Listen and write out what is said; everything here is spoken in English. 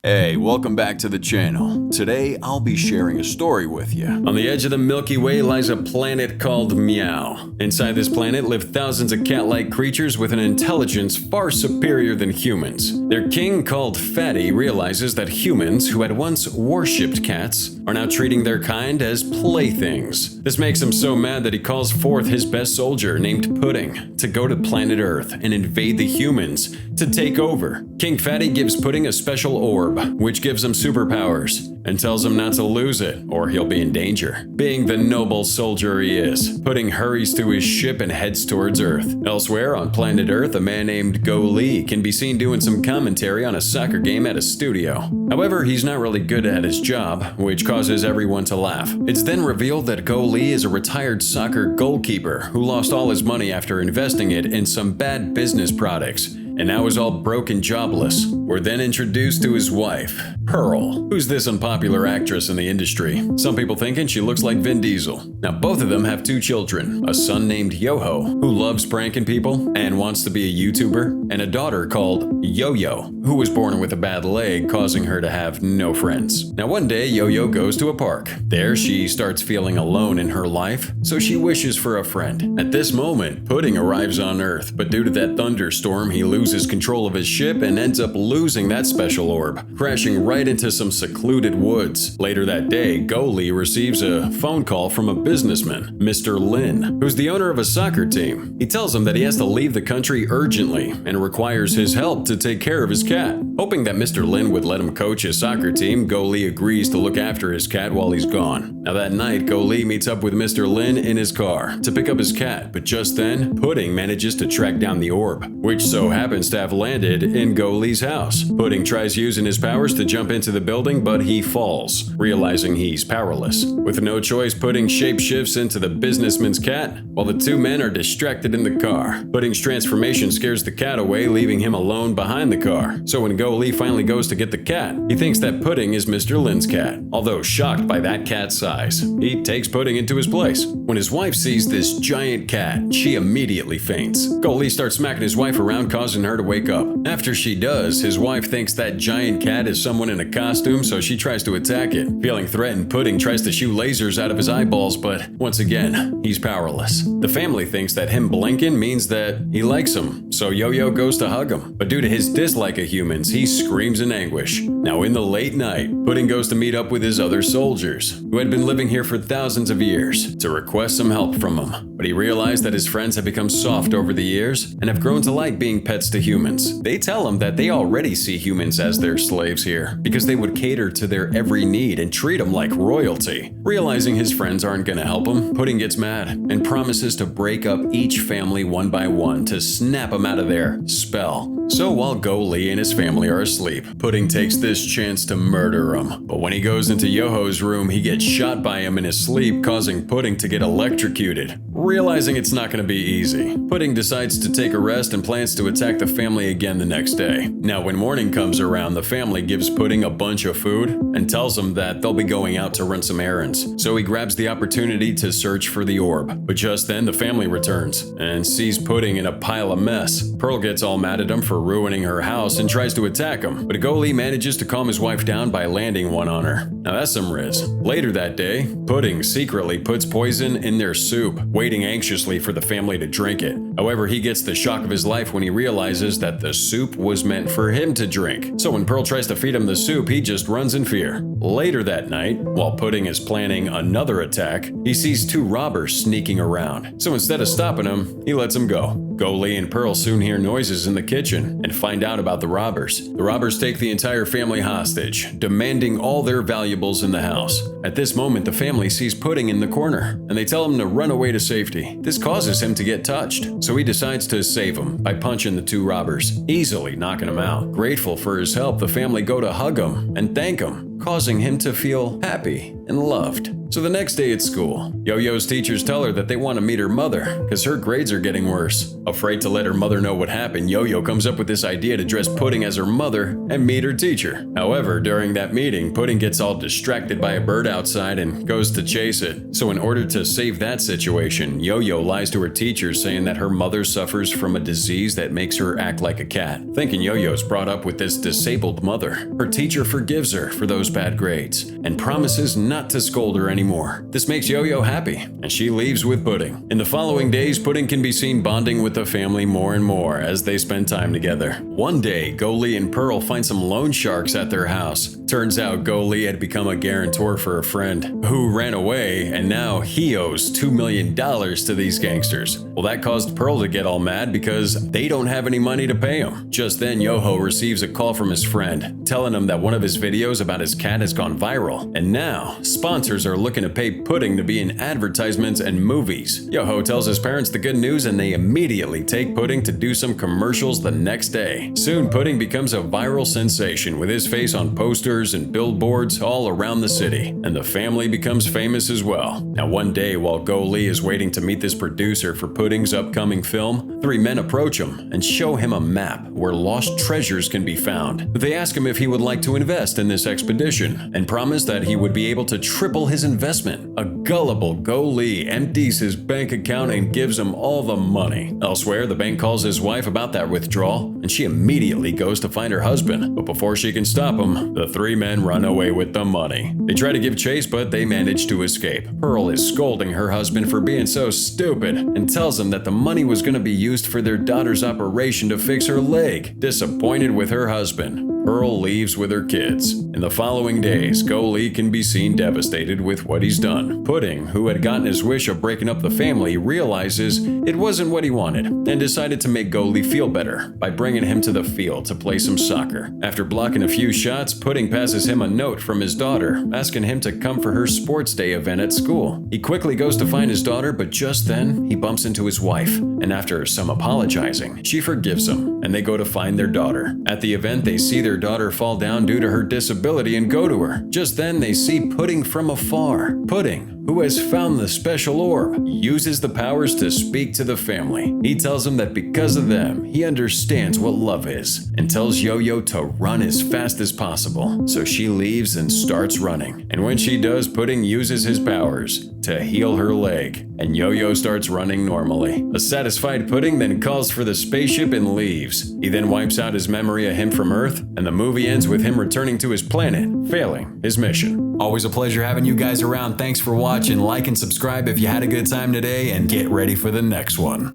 Hey, welcome back to the channel. Today, I'll be sharing a story with you. On the edge of the Milky Way lies a planet called Meow. Inside this planet live thousands of cat-like creatures with an intelligence far superior than humans. Their king, called Fatty, realizes that humans who had once worshipped cats are now treating their kind as playthings. This makes him so mad that he calls forth his best soldier, named Pudding, to go to planet Earth and invade the humans to take over. King Fatty gives Pudding a special orb, which gives him superpowers, and tells him not to lose it, or he'll be in danger. Being the noble soldier he is, Pudding hurries to his ship and heads towards Earth. Elsewhere, on planet Earth, a man named Go Lee can be seen doing some commentary on a soccer game at a studio. However, he's not really good at his job, which causes everyone to laugh. It's then revealed that Go Lee is a retired soccer goalkeeper who lost all his money after investing it in some bad business products, and now is all broke and jobless. We're then introduced to his wife, Pearl, who's this unpopular actress in the industry. Some people thinking she looks like Vin Diesel. Now, both of them have two children, a son named Yoho, who loves pranking people and wants to be a YouTuber, and a daughter called Yo-Yo, who was born with a bad leg, causing her to have no friends. Now, one day, Yo-Yo goes to a park. There, she starts feeling alone in her life, so she wishes for a friend. At this moment, Pudding arrives on Earth, but due to that thunderstorm, he loses control of his ship and ends up losing that special orb, crashing right into some secluded woods. Later that day, Go Lee receives a phone call from a businessman, Mr. Lin, who's the owner of a soccer team. He tells him that he has to leave the country urgently and requires his help to take care of his cat. Hoping that Mr. Lin would let him coach his soccer team, Go Lee agrees to look after his cat while he's gone. Now that night, Go Lee meets up with Mr. Lin in his car to pick up his cat, but just then, Pudding manages to track down the orb, which so happens to have landed in Go Lee's house. Pudding tries using his powers to jump into the building, but he falls, realizing he's powerless. With no choice, Pudding shapeshifts into the businessman's cat, while the two men are distracted in the car. Pudding's transformation scares the cat away, leaving him alone behind the car. So when Go Lee finally goes to get the cat, he thinks that Pudding is Mr. Lin's cat. Although shocked by that cat's size, he takes Pudding into his place. When his wife sees this giant cat, she immediately faints. Go Lee starts smacking his wife around, causing her to wake up. After she does, his wife thinks that giant cat is someone in a costume, so she tries to attack it. Feeling threatened, Pudding tries to shoot lasers out of his eyeballs, but once again, he's powerless. The family thinks that him blinking means that he likes him, so Yo-Yo goes to hug him. But due to his dislike of humans, he screams in anguish. Now in the late night, Pudding goes to meet up with his other soldiers, who had been living here for thousands of years, to request some help from him. But he realized that his friends have become soft over the years and have grown to like being pets to humans. They tell him that they already see humans as their slaves here, because they would cater to their every need and treat them like royalty. Realizing his friends aren't gonna help him, Pudding gets mad and promises to break up each family one by one to snap them out of their spell. So while Go Lee and his family are asleep, Pudding takes this chance to murder him. But when he goes into Yoho's room, he gets shot by him in his sleep, causing Pudding to get electrocuted. Realizing it's not going to be easy, Pudding decides to take a rest and plans to attack the family again the next day. Now when morning comes around, the family gives Pudding a bunch of food and tells him that they'll be going out to run some errands. So he grabs the opportunity to search for the orb. But just then the family returns and sees Pudding in a pile of mess. Pearl gets all mad at him for ruining her house and tries to attack him, but Go Lee manages to calm his wife down by landing one on her. Now that's some riz. Later that day, Pudding secretly puts poison in their soup, waiting anxiously for the family to drink it. However, he gets the shock of his life when he realizes that the soup was meant for him to drink. So when Pearl tries to feed him the soup, he just runs in fear. Later that night, while Pudding is planning another attack, he sees two robbers sneaking around. So instead of stopping him, he lets them go. Go Lee and Pearl soon hear noises in the kitchen and find out about the robbers. The robbers take the entire family hostage, demanding all their valuables in the house. At this moment, the family sees Pudding in the corner, and they tell him to run away to safety. This causes him to get touched, so he decides to save him by punching the two robbers, easily knocking him out. Grateful for his help, the family go to hug him and thank him. causing him to feel happy and loved. So the next day at school, Yo-Yo's teachers tell her that they want to meet her mother because her grades are getting worse. Afraid to let her mother know what happened, Yo-Yo comes up with this idea to dress Pudding as her mother and meet her teacher. However, during that meeting, Pudding gets all distracted by a bird outside and goes to chase it. So in order to save that situation, Yo-Yo lies to her teacher saying that her mother suffers from a disease that makes her act like a cat. Thinking Yo-Yo's brought up with this disabled mother, her teacher forgives her for those bad grades and promises not to scold her anymore. This makes Yo-Yo happy, and she leaves with Pudding. In the following days, Pudding can be seen bonding with the family more and more as they spend time together. One day, Goldie and Pearl find some loan sharks at their house. Turns out Goldie had become a guarantor for a friend who ran away, and now he owes $2 million to these gangsters. Well, that caused Pearl to get all mad because they don't have any money to pay him. Just then, Yo-Ho receives a call from his friend, telling him that one of his videos about his cat has gone viral, and now sponsors are looking to pay Pudding to be in advertisements and movies. Yo-Ho tells his parents the good news, and they immediately take Pudding to do some commercials the next day. Soon, Pudding becomes a viral sensation with his face on posters and billboards all around the city, and the family becomes famous as well. Now one day, while Go Lee is waiting to meet this producer for Pudding's upcoming film, three men approach him and show him a map where lost treasures can be found. They ask him if he would like to invest in this expedition and promise that he would be able to triple his investment. A gullible Go Lee empties his bank account and gives him all the money. Elsewhere, the bank calls his wife about that withdrawal, and she immediately goes to find her husband. But before she can stop him, the three men run away with the money. They try to give chase, but they manage to escape. Pearl is scolding her husband for being so stupid and tells him that the money was going to be used for their daughter's operation to fix her leg. Disappointed with her husband, Pearl leaves with her kids. In the following days, Go Lee can be seen devastated with what he's done. Pudding, who had gotten his wish of breaking up the family, realizes it wasn't what he wanted and decided to make Go Lee feel better by bringing him to the field to play some soccer. After blocking a few shots, Pudding passes him a note from his daughter asking him to come for her sports day event at school. He quickly goes to find his daughter, but just then he bumps into his wife, and after some apologizing, she forgives him and they go to find their daughter. At the event, they see their daughter fall down due to her disability and go to her. Just then they see Pudding from afar. Pudding, who has found the special orb, uses the powers to speak to the family. He tells them that because of them, he understands what love is, and tells Yo-Yo to run as fast as possible. So she leaves and starts running. And when she does, Pudding uses his powers to heal her leg, and Yo-Yo starts running normally. A satisfied Pudding then calls for the spaceship and leaves. He then wipes out his memory of him from Earth, and the movie ends with him returning to his planet, failing his mission. Always a pleasure having you guys around. Thanks for watching. Like and subscribe if you had a good time today, and get ready for the next one.